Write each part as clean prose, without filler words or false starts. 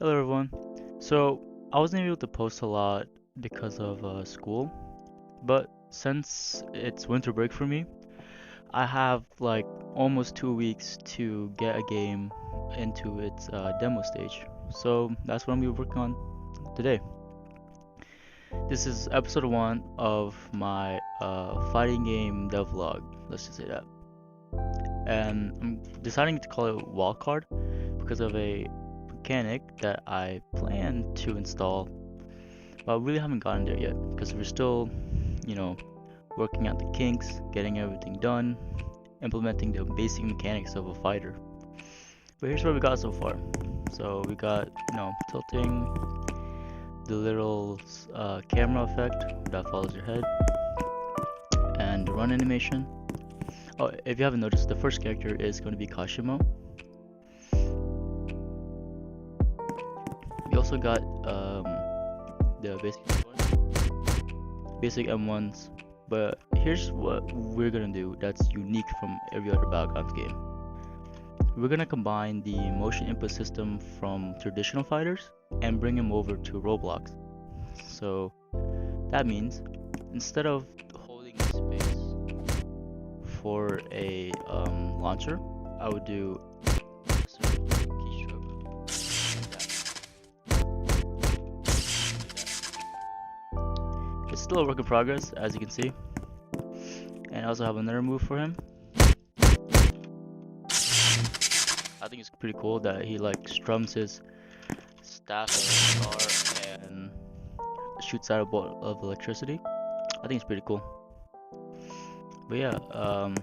Hello everyone. So I wasn't able to post a lot because of school, but since it's winter break for me, I have like almost 2 weeks to get a game into its demo stage. So that's what I'm gonna be working on today. This is episode one of my fighting game devlog. Let's just say that. And I'm deciding to call it wildcard because of a mechanic that I plan to install, but we really haven't gotten there yet because we're still, you know, working out the kinks, getting everything done, implementing the basic mechanics of a fighter. But here's what we got so far. So we got, tilting, the little camera effect that follows your head, and the run animation. Oh, if you haven't noticed, the first character is going to be Kashimo. We also got the basic M1s, but here's what we're gonna do that's unique from every other battlegrounds game. We're gonna combine the motion input system from traditional fighters and bring them over to Roblox. So that means instead of holding space for a launcher, I would do It's still a work in progress, as you can see. And I also have another move for him. I think it's pretty cool that he like strums his staff at the star and shoots out a bolt of electricity. I think it's pretty cool. But yeah,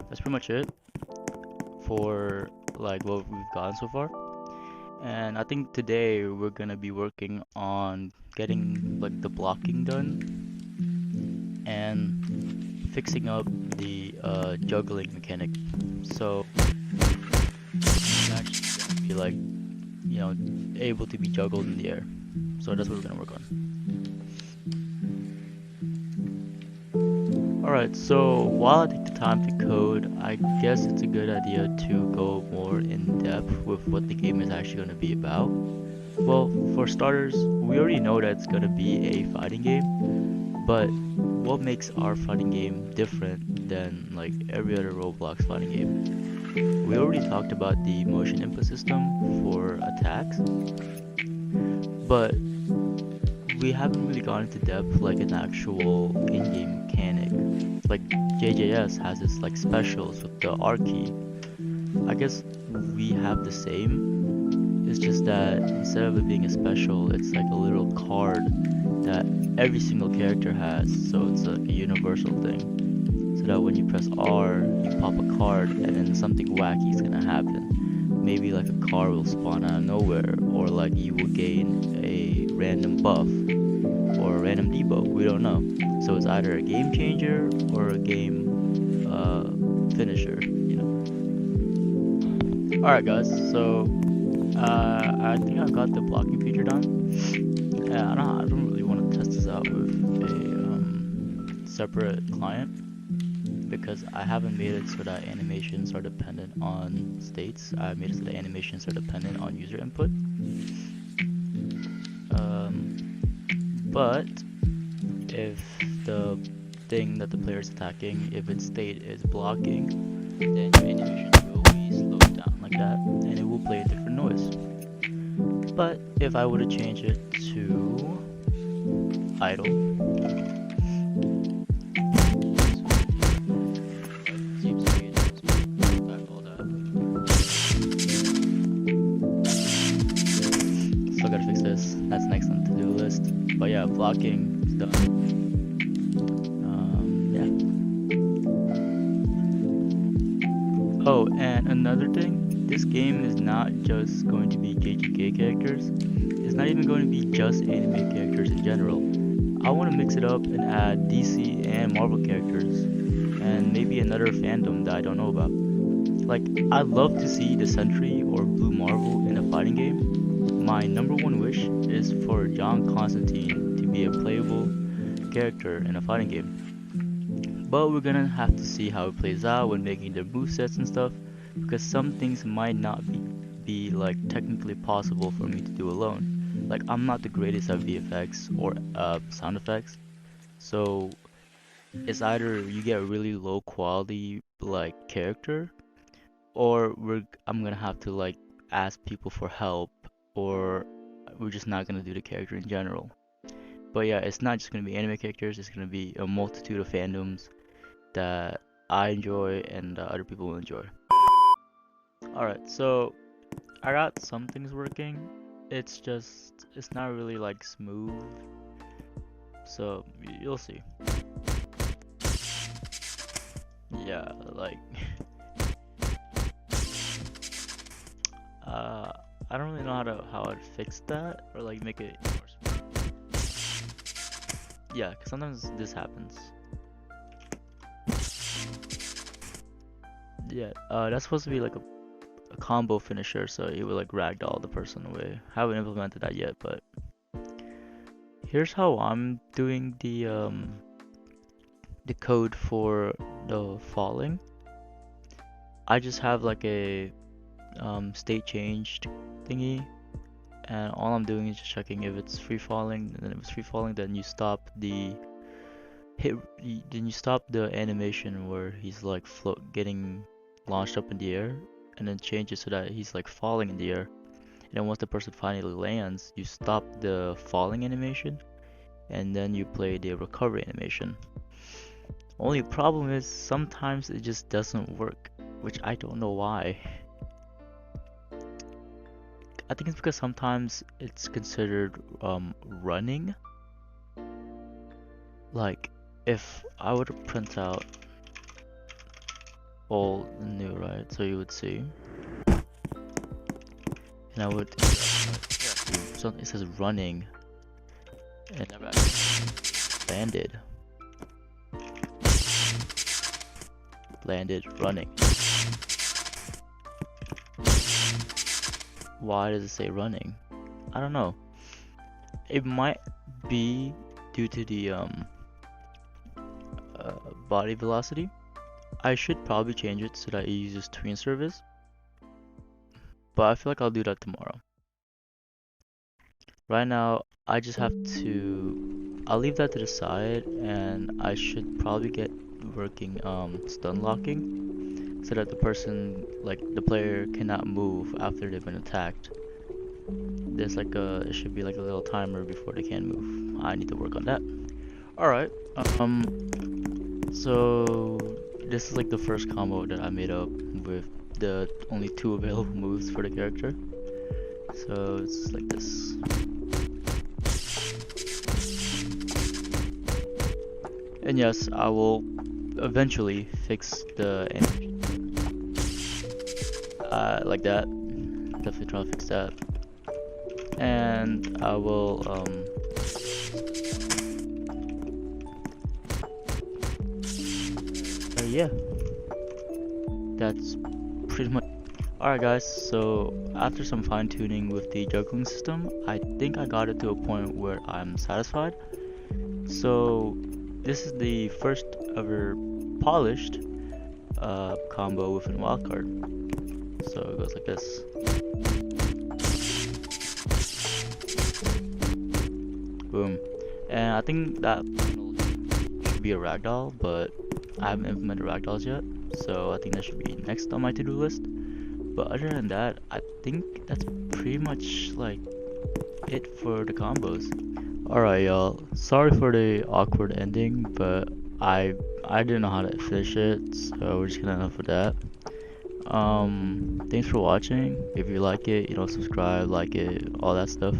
that's pretty much it for like what we've gotten so far. And I think today we're gonna be working on getting like the blocking done and fixing up the juggling mechanic. So it's actually gonna be like, able to be juggled in the air. So that's what we're gonna work on. Alright, so while I take the time to code, I guess it's a good idea to go more in depth with what the game is actually gonna be about. Well, for starters, we already know that it's gonna be a fighting game, but what makes our fighting game different than like every other Roblox fighting game? We already talked about the motion input system for attacks, but we haven't really gone into depth like an actual in-game mechanic. Like JJS has its like specials with the R key. I guess we have the same. It's just that instead of it being a special, it's like a little card that every single character has, so it's like a universal thing. So that when you press R, you pop a card and then something wacky is gonna happen. Maybe like a car will spawn out of nowhere, or like you will gain a random buff or a random debuff, we don't know. So it's either a game changer or a game finisher, Alright guys, so I think I've got the blocking feature done. I don't really want to test this out with a separate client because I haven't made it so that animations are dependent on states. I made it so that animations are dependent on user input. But if the thing that the player is attacking, if its state is blocking, then your animation will be slowed down like that, and it will play a different noise. But if I were to change it to idle, still gotta fix this. That's next on the to-do list. But yeah, blocking is done. Yeah. Oh, and another thing, this game is not just going to be JGK characters. It's not even going to be just anime characters in general. I want to mix it up and add DC and Marvel characters, and maybe another fandom that I don't know about. Like, I'd love to see the Sentry or Blue Marvel in a fighting game. My number one wish is for John Constantine to be a playable character in a fighting game. But we're gonna have to see how it plays out when making their movesets and stuff, because some things might not be like technically possible for me to do alone. like I'm not the greatest at VFX or sound effects, so it's either you get a really low quality like character, or I'm gonna have to like ask people for help, or we're just not gonna do the character in general. But yeah, it's not just gonna be anime characters, it's gonna be a multitude of fandoms that I enjoy and other people will enjoy. Alright, so I got some things working. It's not really like smooth. So you'll see. Yeah, like uh I don't really know how I'd fix that or like make it more smooth. Yeah, 'cause sometimes this happens. Yeah, that's supposed to be like a combo finisher, so it would like ragdoll the person away. Haven't implemented that yet, but here's how I'm doing the code for the falling. I just have like a state changed thingy, and all I'm doing is just checking if it's free falling, and then if it's free falling, then you stop the then you stop the animation where he's like getting launched up in the air, and then change it so that he's like falling in the air. And then once the person finally lands, you stop the falling animation, and then you play the recovery animation. Only problem is sometimes it just doesn't work, which I don't know why. I think it's because sometimes it's considered running. Like if I were to print out old and new, right? So you would see, and I would so it says running, and it never actually landed running. Why does it say running? I don't know. It might be due to the body velocity. I should probably change it so that it uses tween service, but I feel like I'll do that tomorrow. Right now, I just have to, I'll leave that to the side, and I should probably get working stun locking so that the person, like the player, cannot move after they've been attacked. There's like it should be like a little timer before they can move. I need to work on that. Alright, so this is like the first combo that I made up with the only 2 available moves for the character. So it's like this. And yes, I will eventually fix the animation. Like that. Definitely try to fix that. And I will yeah, that's pretty much. Alright guys, so after some fine tuning with the juggling system, I think I got it to a point where I'm satisfied. So this is the first ever polished combo with a wildcard. So it goes like this. Boom. And I think that should be a ragdoll, but I haven't implemented ragdolls yet, so I think that should be next on my to-do list. But other than that, I think that's pretty much like it for the combos. Alright y'all, sorry for the awkward ending, but I didn't know how to finish it, so we're just gonna end up with that. Thanks for watching. If you like it, subscribe, like it, all that stuff.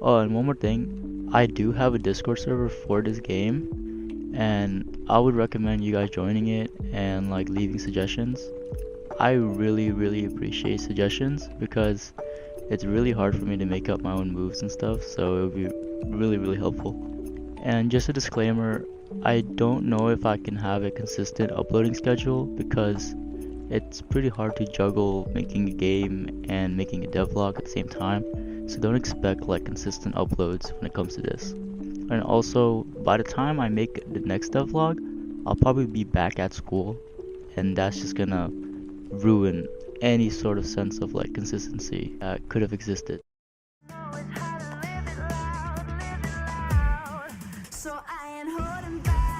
Oh, and one more thing, I do have a Discord server for this game, and I would recommend you guys joining it and like leaving suggestions. I really appreciate suggestions because it's really hard for me to make up my own moves and stuff, so it would be really helpful. And just a disclaimer, I don't know if I can have a consistent uploading schedule because it's pretty hard to juggle making a game and making a devlog at the same time, so don't expect like consistent uploads when it comes to this. And also, by the time I make the next devlog, I'll probably be back at school, and that's just gonna ruin any sort of sense of like consistency that could have existed. so I ain't holding back.